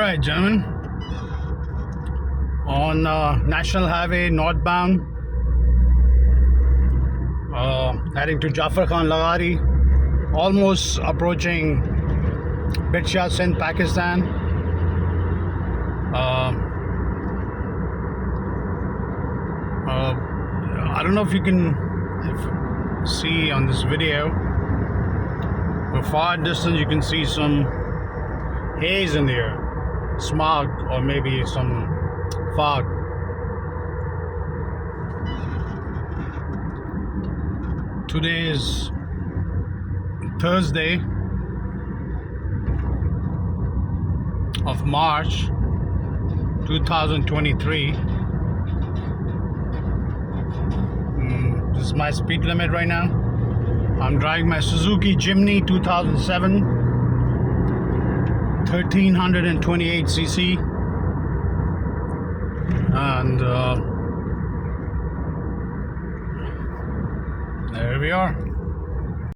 Alright, gentlemen, on National Highway northbound, heading to Jafar Khan Lagari, almost approaching Bitshah, Sindh, Pakistan. I don't know if you can see on this video, but far distance you can see some haze in the air, smog, or maybe some fog. Today is Thursday of March 2023. This is my speed limit right now. I'm driving my Suzuki Jimny 2007 1328cc, and there we are.